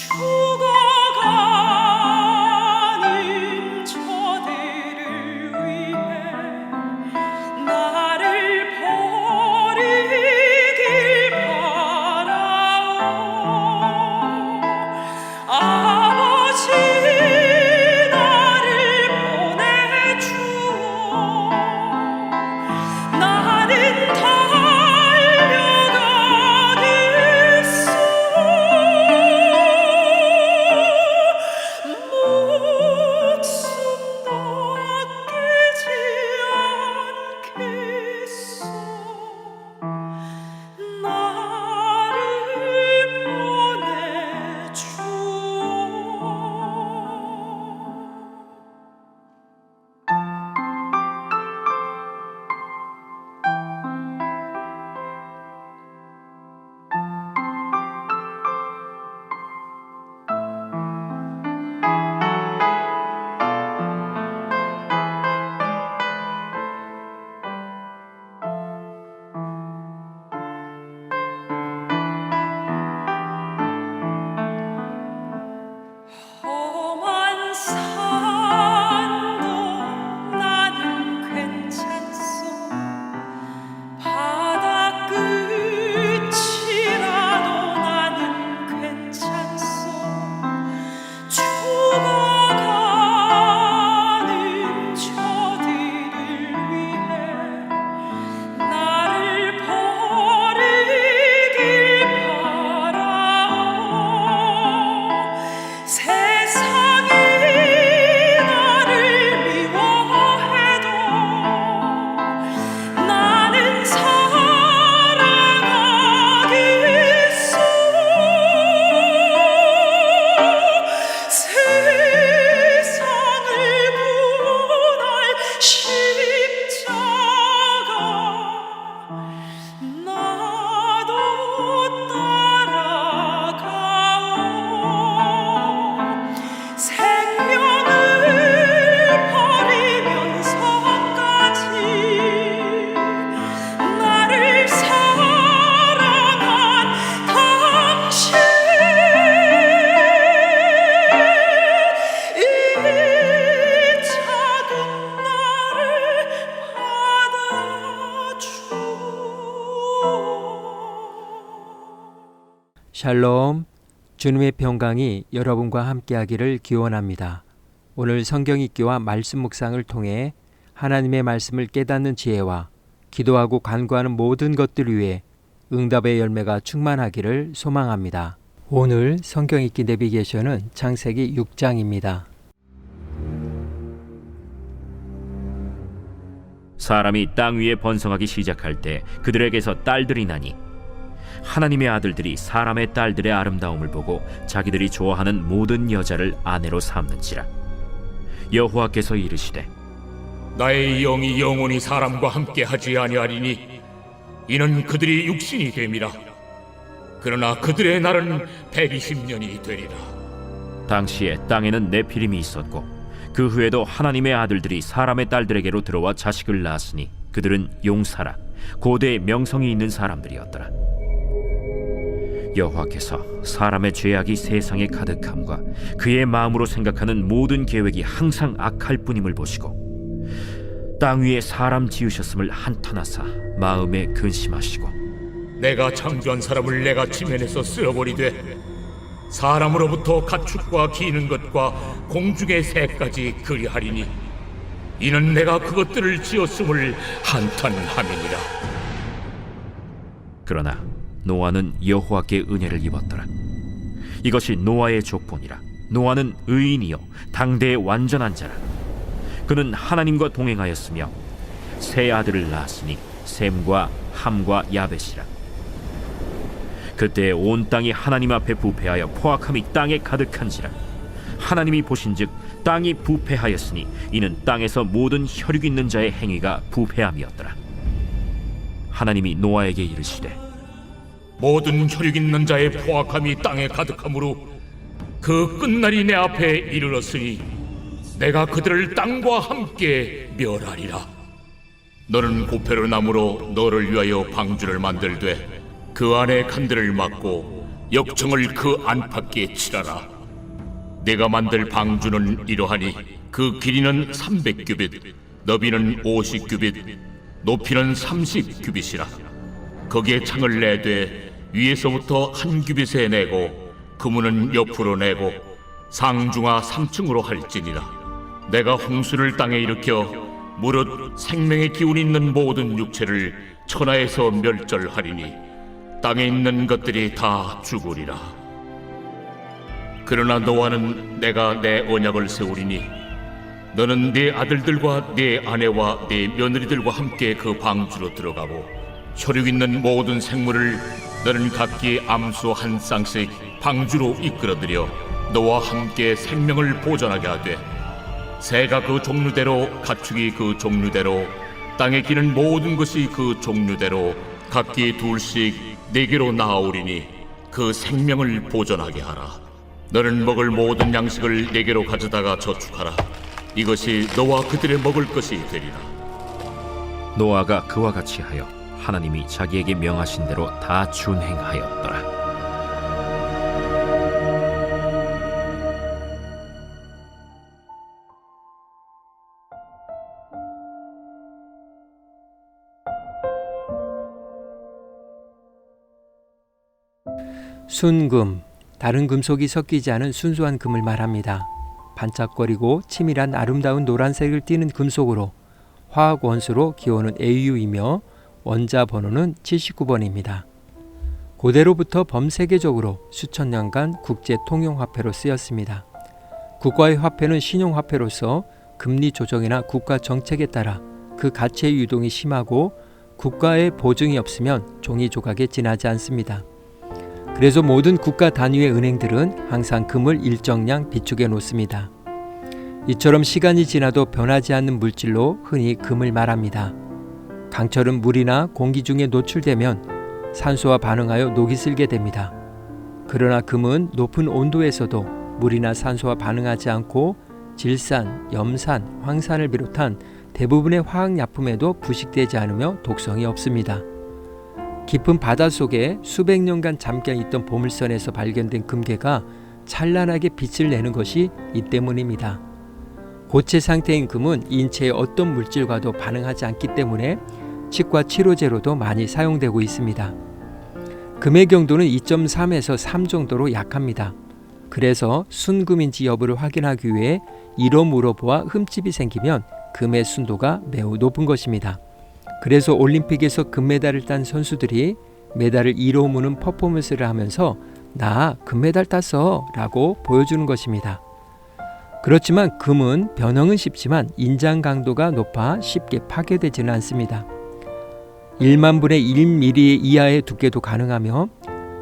죽어가는 저들을 위해 나를 버리길 바라오. 아버지 나를 보내주오. 나는 달려가겠소. 목숨도 아끼지 않겠소. 나를 보내주오. 험한 산도 나는 괜찮소. 바다 끝이라도 나는 괜찮소. 죽어가는 저들을 위해 나를 버리길 바라오. 세상이 나를 미워해도 나는 살아가겠소. 세상을 구원할 십자가 나도 따라가오. 생명을 버리면서까지 나를 사랑한 당신, 이 작은 나를 받아주오. 샬롬, 주님의 평강이 여러분과 함께하기를 기원합니다. 오늘 성경 읽기와 말씀 묵상을 통해 하나님의 말씀을 깨닫는 지혜와 기도하고 간구하는 모든 것들 위해 응답의 열매가 충만하기를 소망합니다. 오늘 성경 읽기 내비게이션은 창세기 6장입니다. 사람이 땅 위에 번성하기 시작할 때 그들에게서 딸들이 나니 하나님의 아들들이 사람의 딸들의 아름다움을 보고 자기들이 좋아하는 모든 여자를 아내로 삼는지라. 여호와께서 이르시되 나의 영이 영원히 사람과 함께 하지 아니하리니 이는 그들이 육신이 됨이라. 그러나 그들의 날은 120년이 되리라. 당시에 땅에는 네피림이 있었고 그 후에도 하나님의 아들들이 사람의 딸들에게로 들어와 자식을 낳았으니 그들은 용사라 고대의 명성이 있는 사람들이었더라. 여호와께서 사람의 죄악이 세상에 가득함과 그의 마음으로 생각하는 모든 계획이 항상 악할 뿐임을 보시고 땅 위에 사람 지으셨음을 한탄하사 마음에 근심하시고 내가 창조한 사람을 내가 지면에서 쓸어버리되 사람으로부터 가축과 기는 것과 공중의 새까지 그리하리니 이는 내가 그것들을 지었음을 한탄함이니라. 그러나 노아는 여호와께 은혜를 입었더라. 이것이 노아의 족본이라. 노아는 의인이요 당대의 완전한 자라. 그는 하나님과 동행하였으며 세 아들을 낳았으니 셈과 함과 야벳이라. 그때 온 땅이 하나님 앞에 부패하여 포악함이 땅에 가득한지라. 하나님이 보신즉 땅이 부패하였으니 이는 땅에서 모든 혈육 있는 자의 행위가 부패함이었더라. 하나님이 노아에게 이르시되 모든 혈육 있는 자의 포악함이 땅에 가득하므로 그 끝날이 내 앞에 이르렀으니 내가 그들을 땅과 함께 멸하리라. 너는 고페르 나무로 너를 위하여 방주를 만들되 그 안에 칸들을 막고 역청을 그 안팎에 칠하라. 내가 만들 방주는 이러하니 그 길이는 300규빗, 너비는 50규빗, 높이는 30규빗이라. 거기에 창을 내되 위에서부터 한 규빗에 내고 그문은 옆으로 내고 상중하 3층으로 할지니라. 내가 홍수를 땅에 일으켜 무릇 생명의 기운이 있는 모든 육체를 천하에서 멸절하리니 땅에 있는 것들이 다 죽으리라. 그러나 너와는 내가 내 언약을 세우리니 너는 네 아들들과 네 아내와 네 며느리들과 함께 그 방주로 들어가고 혈육 있는 모든 생물을 너는 각기 암수 한 쌍씩 방주로 이끌어들여 너와 함께 생명을 보존하게 하되 새가 그 종류대로 가축이 그 종류대로 땅에 기는 모든 것이 그 종류대로 각기 둘씩 네게로 나아오리니 그 생명을 보존하게 하라. 너는 먹을 모든 양식을 네게로 가져다가 저축하라. 이것이 너와 그들의 먹을 것이 되리라. 노아가 그와 같이 하여 하나님이 자기에게 명하신 대로 다 준행하였더라. 순금, 다른 금속이 섞이지 않은 순수한 금을 말합니다. 반짝거리고 치밀한 아름다운 노란색을 띠는 금속으로 화학 원소로 기호는 AU이며 원자 번호는 79번입니다. 고대로부터 범세계적으로 수천 년간 국제 통용화폐로 쓰였습니다. 국가의 화폐는 신용화폐로서 금리 조정이나 국가 정책에 따라 그 가치의 유동이 심하고 국가의 보증이 없으면 종이 조각에 지나지 않습니다. 그래서 모든 국가 단위의 은행들은 항상 금을 일정량 비축해 놓습니다. 이처럼 시간이 지나도 변하지 않는 물질로 흔히 금을 말합니다. 강철은 물이나 공기 중에 노출되면 산소와 반응하여 녹이 슬게 됩니다. 그러나 금은 높은 온도에서도 물이나 산소와 반응하지 않고 질산, 염산, 황산을 비롯한 대부분의 화학약품에도 부식되지 않으며 독성이 없습니다. 깊은 바닷속에 수백 년간 잠겨 있던 보물선에서 발견된 금괴가 찬란하게 빛을 내는 것이 이 때문입니다. 고체 상태인 금은 인체의 어떤 물질과도 반응하지 않기 때문에 치과 치료제로도 많이 사용되고 있습니다. 금의 경도는 2.3에서 3 정도로 약합니다. 그래서 순금인지 여부를 확인하기 위해 이로 물어보아 흠집이 생기면 금의 순도가 매우 높은 것입니다. 그래서 올림픽에서 금메달을 딴 선수들이 메달을 2로 무는 퍼포먼스를 하면서 나 금메달 땄어 라고 보여주는 것입니다. 그렇지만 금은 변형은 쉽지만 인장 강도가 높아 쉽게 파괴되지는 않습니다. 1만 분의 1mm 이하의 두께도 가능하며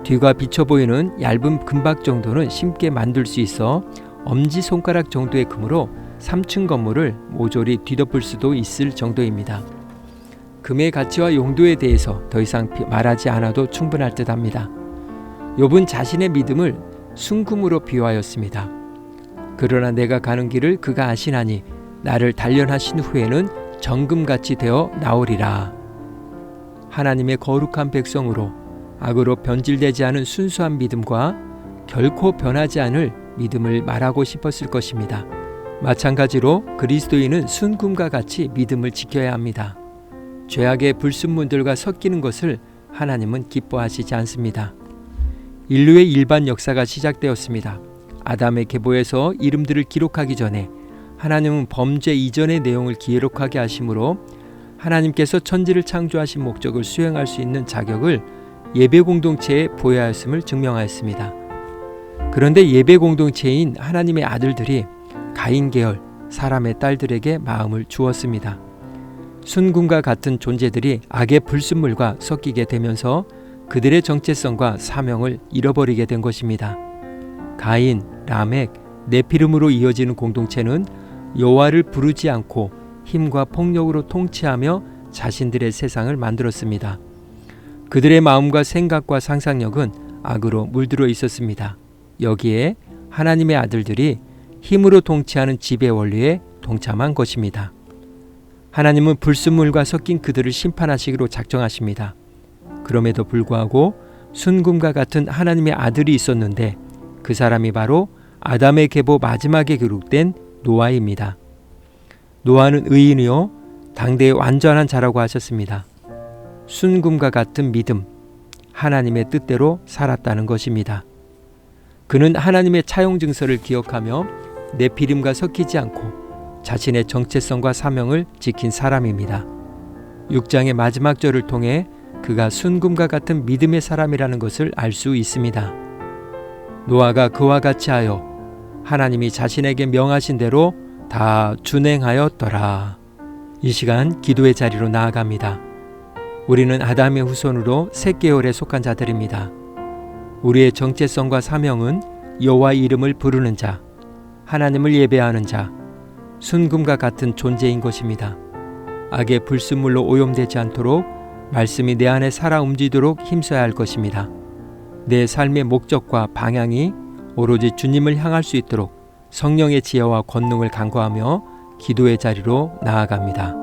뒤가 비쳐 보이는 얇은 금박 정도는 쉽게 만들 수 있어 엄지손가락 정도의 금으로 3층 건물을 모조리 뒤덮을 수도 있을 정도입니다. 금의 가치와 용도에 대해서 더 이상 말하지 않아도 충분할 듯합니다. 욥은 자신의 믿음을 순금으로 비유하였습니다. 그러나 내가 가는 길을 그가 아시나니 나를 단련하신 후에는 정금같이 되어 나오리라. 하나님의 거룩한 백성으로 악으로 변질되지 않은 순수한 믿음과 결코 변하지 않을 믿음을 말하고 싶었을 것입니다. 마찬가지로 그리스도인은 순금과 같이 믿음을 지켜야 합니다. 죄악의 불순물들과 섞이는 것을 하나님은 기뻐하시지 않습니다. 인류의 일반 역사가 시작되었습니다. 아담의 계보에서 이름들을 기록하기 전에 하나님은 범죄 이전의 내용을 기록하게 하심으로 하나님께서 천지를 창조하신 목적을 수행할 수 있는 자격을 예배 공동체에 부여하였음을 증명하였습니다. 그런데 예배 공동체인 하나님의 아들들이 가인 계열 사람의 딸들에게 마음을 주었습니다. 순금과 같은 존재들이 악의 불순물과 섞이게 되면서 그들의 정체성과 사명을 잃어버리게 된 것입니다. 가인, 라멕, 네피름으로 이어지는 공동체는 여호와를 부르지 않고 힘과 폭력으로 통치하며 자신들의 세상을 만들었습니다. 그들의 마음과 생각과 상상력은 악으로 물들어 있었습니다. 여기에 하나님의 아들들이 힘으로 통치하는 지배 원리에 동참한 것입니다. 하나님은 불순물과 섞인 그들을 심판하시기로 작정하십니다. 그럼에도 불구하고 순금과 같은 하나님의 아들이 있었는데 그 사람이 바로 아담의 계보 마지막에 기록된 노아입니다. 노아는 의인이요 당대의 완전한 자라고 하셨습니다. 순금과 같은 믿음, 하나님의 뜻대로 살았다는 것입니다. 그는 하나님의 차용 증서를 기억하며 네피림과 섞이지 않고 자신의 정체성과 사명을 지킨 사람입니다. 6장의 마지막 절을 통해 그가 순금과 같은 믿음의 사람이라는 것을 알 수 있습니다. 노아가 그와 같이 하여 하나님이 자신에게 명하신 대로 다 준행하였더라. 이 시간 기도의 자리로 나아갑니다. 우리는 아담의 후손으로 새 계열에 속한 자들입니다. 우리의 정체성과 사명은 여호와의 이름을 부르는 자, 하나님을 예배하는 자, 순금과 같은 존재인 것입니다. 악의 불순물로 오염되지 않도록 말씀이 내 안에 살아 움직이도록 힘써야 할 것입니다. 내 삶의 목적과 방향이 오로지 주님을 향할 수 있도록 성령의 지혜와 권능을 간구하며 기도의 자리로 나아갑니다.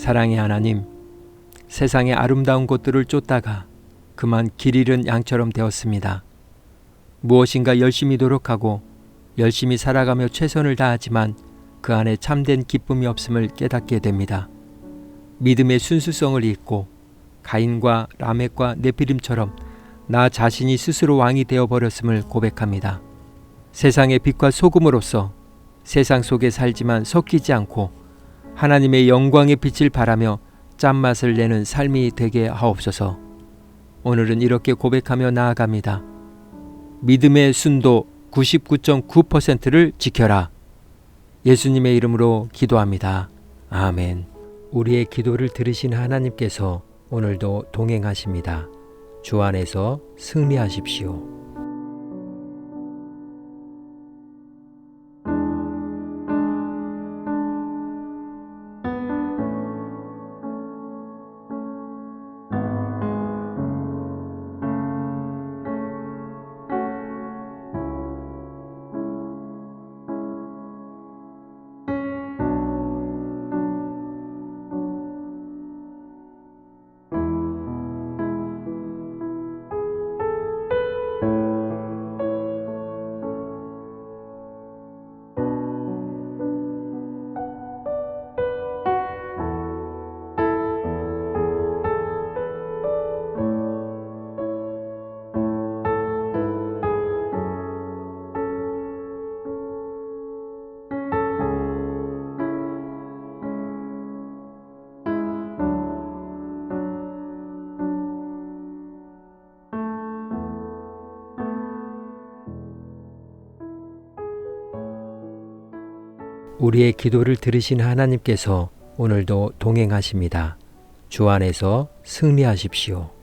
사랑의 하나님, 세상의 아름다운 곳들을 쫓다가 그만 길 잃은 양처럼 되었습니다. 무엇인가 열심히 노력하고 열심히 살아가며 최선을 다하지만 그 안에 참된 기쁨이 없음을 깨닫게 됩니다. 믿음의 순수성을 잊고 가인과 라멕과 네피림처럼 나 자신이 스스로 왕이 되어버렸음을 고백합니다. 세상의 빛과 소금으로서 세상 속에 살지만 섞이지 않고 하나님의 영광의 빛을 바라며 짠맛을 내는 삶이 되게 하옵소서. 오늘은 이렇게 고백하며 나아갑니다. 믿음의 순도 99.9%를 지켜라. 예수님의 이름으로 기도합니다. 아멘. 우리의 기도를 들으신 하나님께서 오늘도 동행하십니다. 주 안에서 승리하십시오. 우리의 기도를 들으신 하나님께서 오늘도 동행하십니다. 주 안에서 승리하십시오.